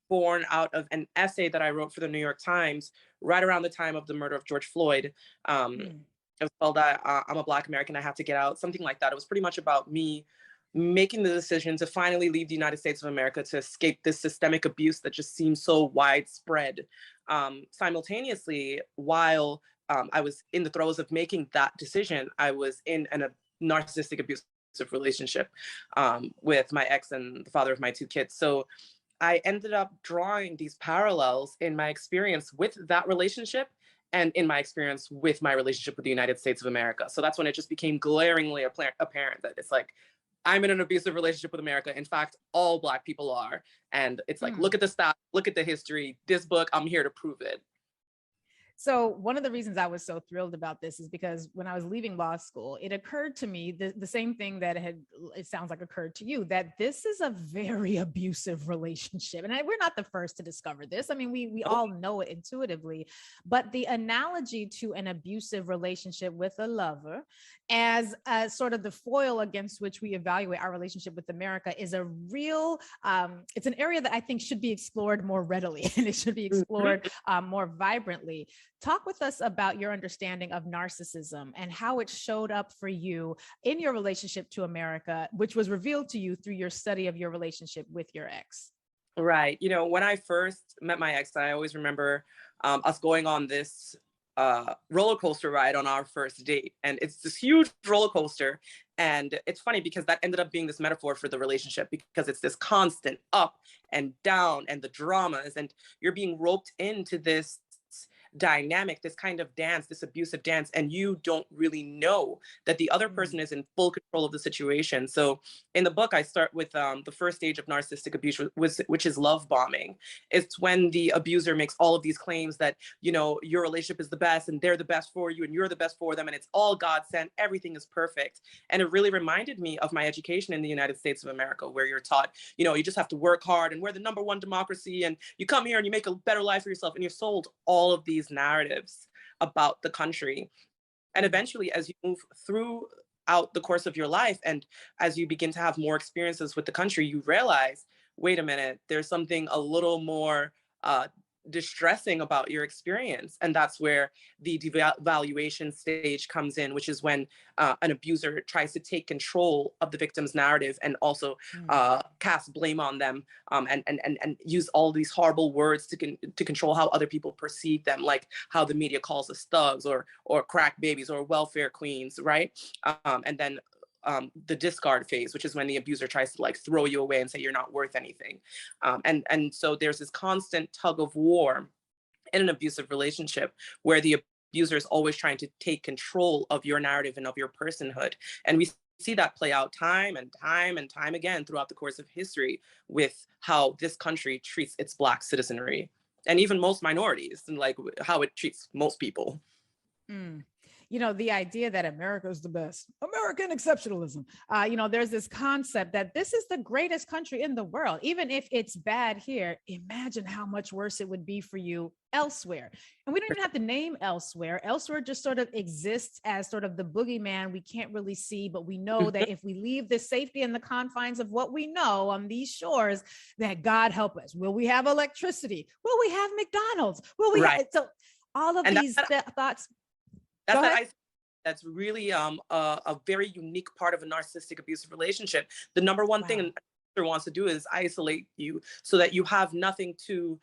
born out of an essay that I wrote for the New York Times right around the time of the murder of George Floyd. Mm. It was called I'm a Black American, I Have to Get Out, something like that. It was pretty much about me making the decision to finally leave the United States of America to escape this systemic abuse that just seems so widespread. Simultaneously, while I was in the throes of making that decision, I was in a narcissistic abusive relationship with my ex and the father of my two kids. So I ended up drawing these parallels in my experience with that relationship and in my experience with my relationship with the United States of America. So that's when it just became glaringly apparent that it's like, I'm in an abusive relationship with America. In fact, all Black people are. And it's like, look Mm. at the stats, look at the history. This book, I'm here to prove it. So one of the reasons I was so thrilled about this is because when I was leaving law school, it occurred to me the same thing that it sounds like occurred to you, that this is a very abusive relationship. And we're not the first to discover this. I mean, we Nope. all know it intuitively, but the analogy to an abusive relationship with a lover as sort of the foil against which we evaluate our relationship with America is a real, it's an area that I think should be explored more readily and it should be explored more vibrantly. Talk with us about your understanding of narcissism and how it showed up for you in your relationship to America, which was revealed to you through your study of your relationship with your ex. Right. You know, when I first met my ex, I always remember us going on this roller coaster ride on our first date. And it's this huge roller coaster. And it's funny because that ended up being this metaphor for the relationship because it's this constant up and down and the dramas. And you're being roped into this dynamic, this kind of dance, this abusive dance, and you don't really know that the other person Mm. is in full control of the situation. So in the book, I start with the first stage of narcissistic abuse, which is love bombing. It's when the abuser makes all of these claims that, you know, your relationship is the best and they're the best for you and you're the best for them and it's all God sent, everything is perfect. And it really reminded me of my education in the United States of America, where you're taught, you know, you just have to work hard and we're the number one democracy and you come here and you make a better life for yourself, and you're sold all of these narratives about the country. And Mm. eventually, as you move throughout the course of your life and as you begin to have more experiences with the country, you realize, wait a minute, there's something a little more uh, distressing about your experience. And that's where the devaluation stage comes in, which is when an abuser tries to take control of the victim's narrative and also Mm. cast blame on them, and use all these horrible words to control how other people perceive them, like how the media calls us thugs or crack babies or welfare queens, right? And then the discard phase, which is when the abuser tries to like throw you away and say you're not worth anything. And so there's this constant tug of war in an abusive relationship where the abuser is always trying to take control of your narrative and of your personhood. And we see that play out time and time and time again throughout the course of history with how this country treats its Black citizenry and even most minorities, and like how it treats most people. Mm. The idea that America is the best, American exceptionalism. There's this concept that this is the greatest country in the world. Even if it's bad here, imagine how much worse it would be for you elsewhere. And we don't even have to name elsewhere. Elsewhere just sort of exists as sort of the boogeyman we can't really see, but we know that if we leave the safety and the confines of what we know on these shores, that God help us. Will we have electricity? Will we have McDonald's? Will we Right. have so all of And these thoughts? that's Go that ahead. I that's really a very unique part of a narcissistic abusive relationship. The number one thing Wow. an abuser wants to do is isolate you so that you have nothing to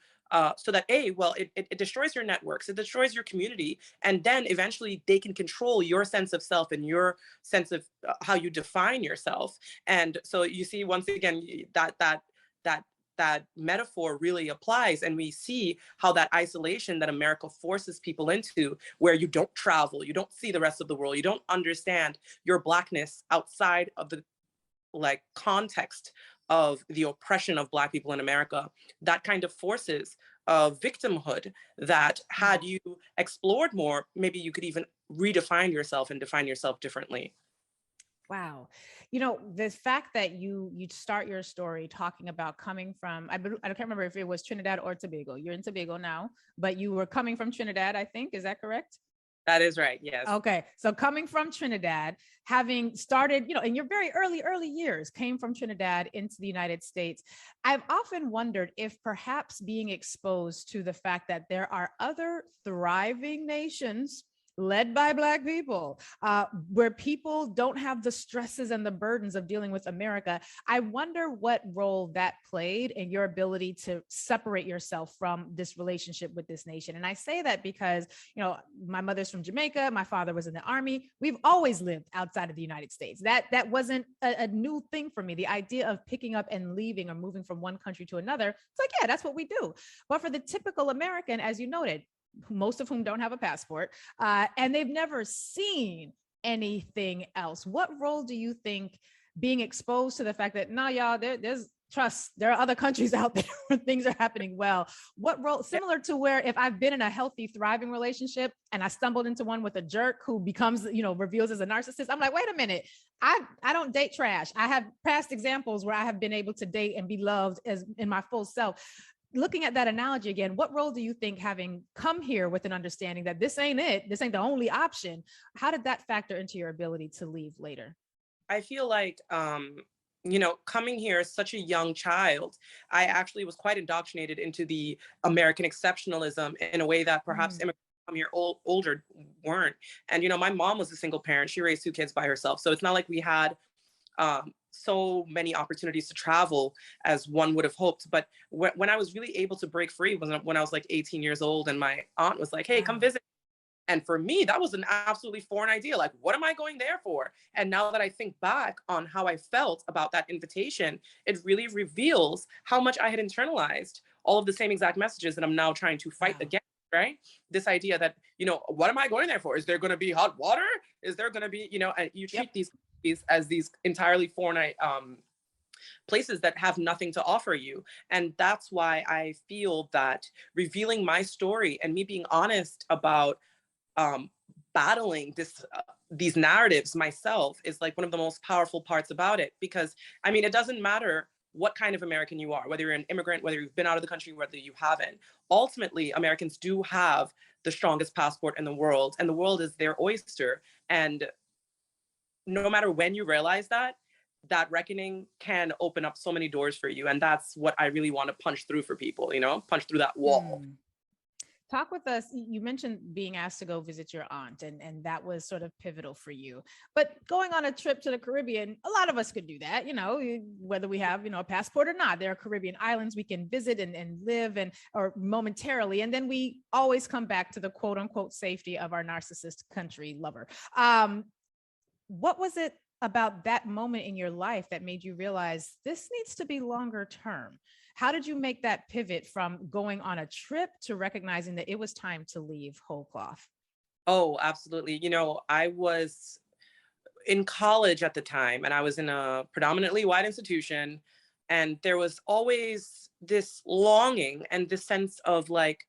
so that it destroys your networks, it destroys your community, and then eventually they can control your sense of self and your sense of how you define yourself. And so you see, once again, that that metaphor really applies, and we see how that isolation that America forces people into, where you don't travel, you don't see the rest of the world, you don't understand your Blackness outside of the like context of the oppression of Black people in America, that kind of forces victimhood that, had Mm. you explored more, maybe you could even redefine yourself and define yourself differently. Wow. The fact that you start your story talking about coming from, I can't remember if it was Trinidad or Tobago. You're in Tobago now, but you were coming from Trinidad, I think. Is that correct? That is right. Yes. Okay. So coming from Trinidad, having started, in your very early years, came from Trinidad into the United States, I've often wondered if perhaps being exposed to the fact that there are other thriving nations led by Black people, where people don't have the stresses and the burdens of dealing with America. I wonder what role that played in your ability to separate yourself from this relationship with this nation. And I say that because, my mother's from Jamaica, my father was in the army. We've always lived outside of the United States. That wasn't a new thing for me. The idea of picking up and leaving or moving from one country to another, it's like, yeah, that's what we do. But for the typical American, as you noted, most of whom don't have a passport, and they've never seen anything else. What role do you think being exposed to the fact that, no, y'all, there's trust, there are other countries out there where things are happening well. What role, similar to where if I've been in a healthy, thriving relationship and I stumbled into one with a jerk who becomes, reveals as a narcissist, I'm like, wait a minute, I don't date trash. I have past examples where I have been able to date and be loved as in my full self. Looking at that analogy again, what role do you think, having come here with an understanding that this ain't the only option, how did that factor into your ability to leave later? I feel like, coming here as such a young child, I actually was quite indoctrinated into the American exceptionalism in a way that perhaps immigrants come here older weren't. And, my mom was a single parent. She raised 2 kids by herself. So it's not like we had so many opportunities to travel as one would have hoped. But when I was really able to break free was when I was like 18 years old, and my aunt was like, hey, come visit. And for me, that was an absolutely foreign idea. Like, what am I going there for? And now that I think back on how I felt about that invitation, it really reveals how much I had internalized all of the same exact messages that I'm now trying to fight against, right? This idea that, what am I going there for? Is there going to be hot water? Is there going to be, and you treat these as these entirely foreign places that have nothing to offer you. And that's why I feel that revealing my story and me being honest about battling these narratives myself is like one of the most powerful parts about it. Because it doesn't matter what kind of American you are, whether you're an immigrant, whether you've been out of the country, whether you haven't. Ultimately, Americans do have the strongest passport in the world, and the world is their oyster. And no matter when you realize that reckoning can open up so many doors for you. And that's what I really want to punch through for people, punch through that wall. Talk with us. You mentioned being asked to go visit your aunt, and that was sort of pivotal for you. But going on a trip to the Caribbean, a lot of us could do that, whether we have, a passport or not. There are Caribbean islands we can visit and live or momentarily. And then we always come back to the quote unquote safety of our narcissist country lover. What was it about that moment in your life that made you realize this needs to be longer term? How did you make that pivot from going on a trip to recognizing that it was time to leave whole cloth? Oh, absolutely. I was in college at the time, and I was in a predominantly white institution. And there was always this longing and this sense of like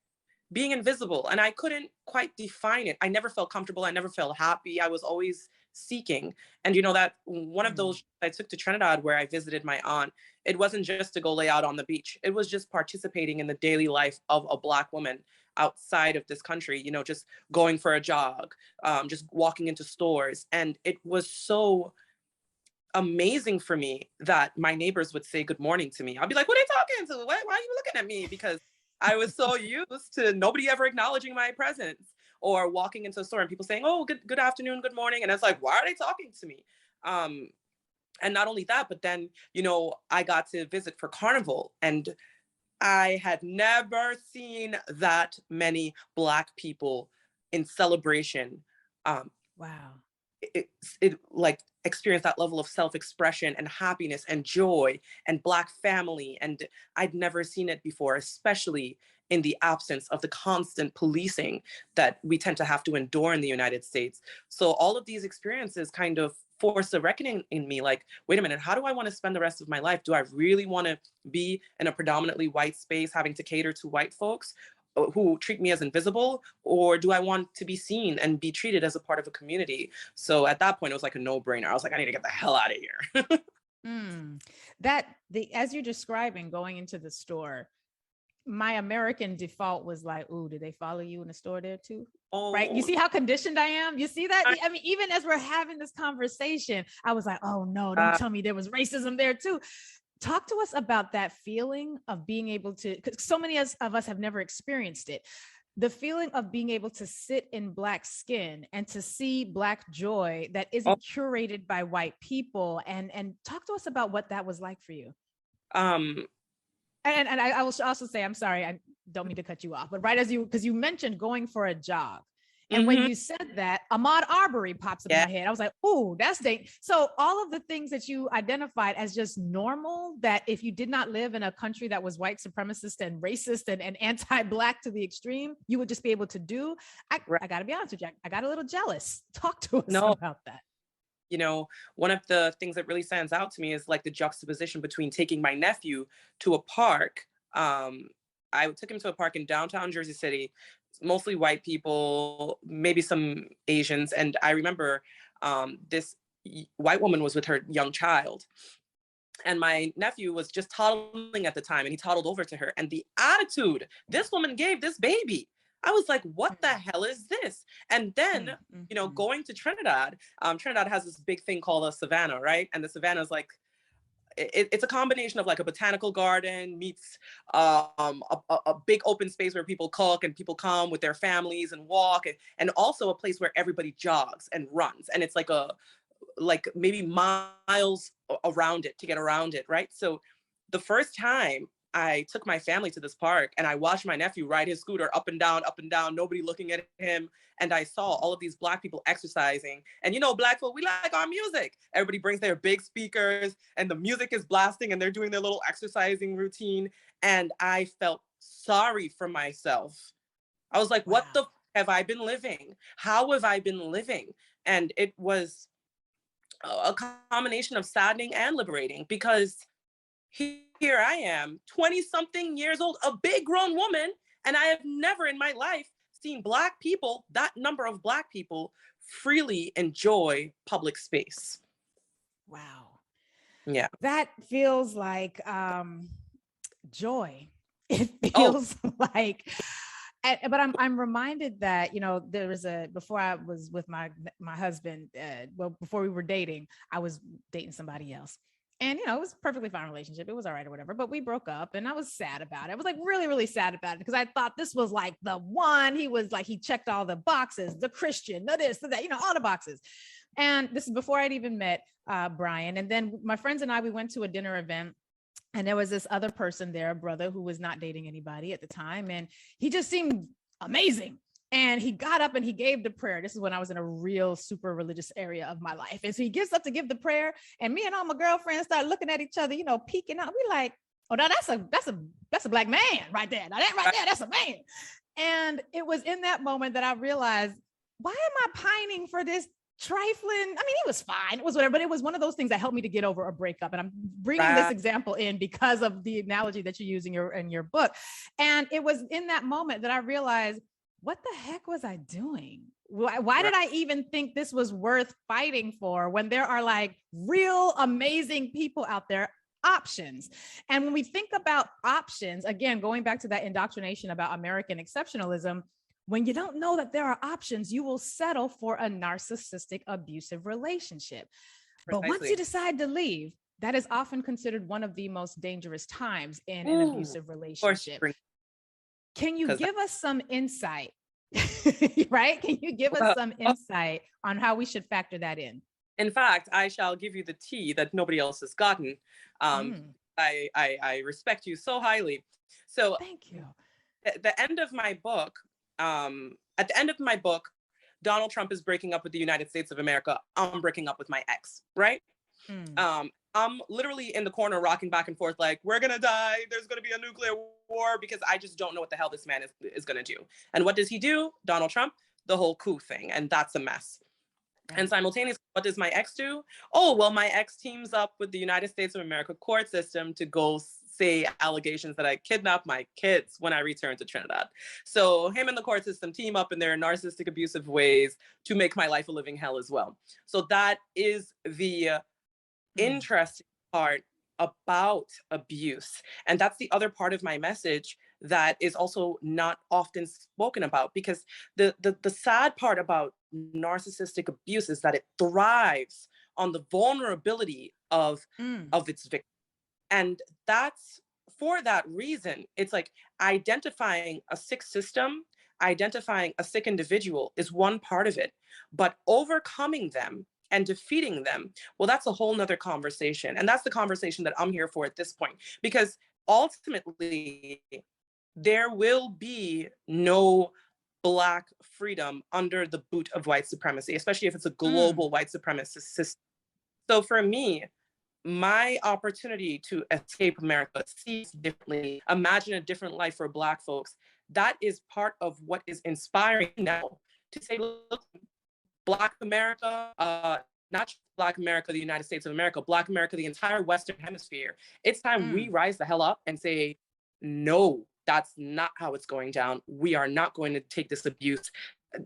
being invisible. And I couldn't quite define it. I never felt comfortable. I never felt happy. I was always seeking. And that one of those I took to Trinidad where I visited my aunt, it wasn't just to go lay out on the beach. It was just participating in the daily life of a Black woman outside of this country, just going for a jog, just walking into stores. And it was so amazing for me that my neighbors would say good morning to me. I'd be like, what are you talking to? Why are you looking at me? Because I was so used to nobody ever acknowledging my presence, or walking into a store and people saying, oh, good afternoon, good morning. And it's like, why are they talking to me? And not only that, but then, I got to visit for Carnival, and I had never seen that many Black people in celebration. Wow. It like experience that level of self-expression and happiness and joy and Black family. And I'd never seen it before, especially in the absence of the constant policing that we tend to have to endure in the United States. So all of these experiences kind of forced a reckoning in me, like, wait a minute, how do I want to spend the rest of my life? Do I really want to be in a predominantly white space having to cater to white folks who treat me as invisible, or do I want to be seen and be treated as a part of a community? So at that point, it was like a no-brainer. I was like, I need to get the hell out of here. As you're describing going into the store, my American default was like, ooh, did they follow you in the store there too? Oh, Right. You see how conditioned I am? You see that? I mean, even as we're having this conversation, I was like, oh no, don't tell me there was racism there too. Talk to us about that feeling of being able to, because so many of us have never experienced it. The feeling of being able to sit in Black skin and to see Black joy that isn't curated by white people. And talk to us about what that was like for you. And I will also say, I'm sorry, I don't mean to cut you off, but right as because you mentioned going for a jog. And when you said that, Ahmaud Arbery pops up in my head. I was like, oh, that's so all of the things that you identified as just normal, that if you did not live in a country that was white supremacist and racist and anti-Black to the extreme, you would just be able to do. I got to be honest with you, I got a little jealous. Talk to us about that. You know, one of the things that really stands out to me is like the juxtaposition between taking my nephew to a park. I took him to a park in downtown Jersey City, mostly white people, maybe some Asians. And I remember this white woman was with her young child. And my nephew was just toddling at the time, and he toddled over to her. And the attitude this woman gave this baby, I was like, what the hell is this? And then, you know, going to Trinidad, Trinidad has this big thing called a savannah, right? And the savannah is like, it's a combination of like a botanical garden meets a big open space where people cook and people come with their families and walk, and also a place where everybody jogs and runs. And it's like maybe miles around it to get around it, right? So the first time I took my family to this park and I watched my nephew ride his scooter up and down, nobody looking at him. And I saw all of these Black people exercising. And you know, Black folk, we like our music. Everybody brings their big speakers and the music is blasting and they're doing their little exercising routine. And I felt sorry for myself. I was like, what the have I been living? How have I been living? And it was a combination of saddening and liberating, because here I am, 20-something years old, a big grown woman, and I have never in my life seen Black people, that number of Black people, freely enjoy public space. Wow. Yeah. That feels like joy. It feels like, but I'm reminded that, you know, there was before I was with my husband, before we were dating, I was dating somebody else. And, you know, it was a perfectly fine relationship. It was all right or whatever, but we broke up and I was sad about it. I was like really, really sad about it because I thought this was like the one. He was like, he checked all the boxes, the Christian, the this, the that, you know, all the boxes. And this is before I'd even met Brian. And then my friends and I, we went to a dinner event. And there was this other person there, a brother who was not dating anybody at the time. And he just seemed amazing. And he got up and he gave the prayer. This is when I was in a real super religious area of my life. And so he gets up to give the prayer. And me and all my girlfriends start looking at each other, you know, peeking out. We like, oh, now that's a Black man right there. Now that right there, that's a man. And it was in that moment that I realized, why am I pining for this trifling? I mean, he was fine. It was whatever, but it was one of those things that helped me to get over a breakup. And I'm bringing this example in because of the analogy that you use in your book. And it was in that moment that I realized, what the heck was I doing? Why did I even think this was worth fighting for when there are like real amazing people out there? Options. And when we think about options, again, going back to that indoctrination about American exceptionalism, when you don't know that there are options, you will settle for a narcissistic, abusive relationship. But once you decide to leave, that is often considered one of the most dangerous times in an abusive relationship. Can you give us some insight, right? Can you give us some insight on how we should factor that in? In fact, I shall give you the tea that nobody else has gotten. I respect you so highly. So thank you. At the end of my book, Donald Trump is breaking up with the United States of America. I'm breaking up with my ex, right? I'm literally in the corner rocking back and forth like, we're going to die. There's going to be a nuclear war, because I just don't know what the hell this man is going to do. And what does he do? Donald Trump, the whole coup thing. And that's a mess. And simultaneously, what does my ex do? Oh, well, my ex teams up with the United States of America court system to go say allegations that I kidnapped my kids when I returned to Trinidad. So him and the court system team up in their narcissistic, abusive ways to make my life a living hell as well. So that is the interesting part about abuse. And that's the other part of my message that is also not often spoken about, because the sad part about narcissistic abuse is that it thrives on the vulnerability of its victim. And that's for that reason, it's like identifying a sick system, identifying a sick individual is one part of it, but overcoming them and defeating them, well, that's a whole nother conversation. And that's the conversation that I'm here for at this point, because ultimately there will be no Black freedom under the boot of white supremacy, especially if it's a global white supremacist system. So for me, my opportunity to escape America, see differently, imagine a different life for Black folks, that is part of what is inspiring now to say, look, Black America, not just Black America, the United States of America, Black America, the entire Western Hemisphere. It's time we rise the hell up and say, no, that's not how it's going down. We are not going to take this abuse.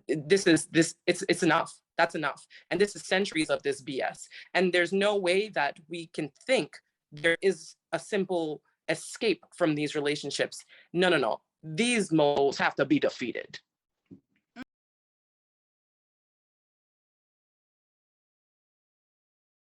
It's enough. That's enough. And this is centuries of this BS. And there's no way that we can think there is a simple escape from these relationships. No. These moles have to be defeated.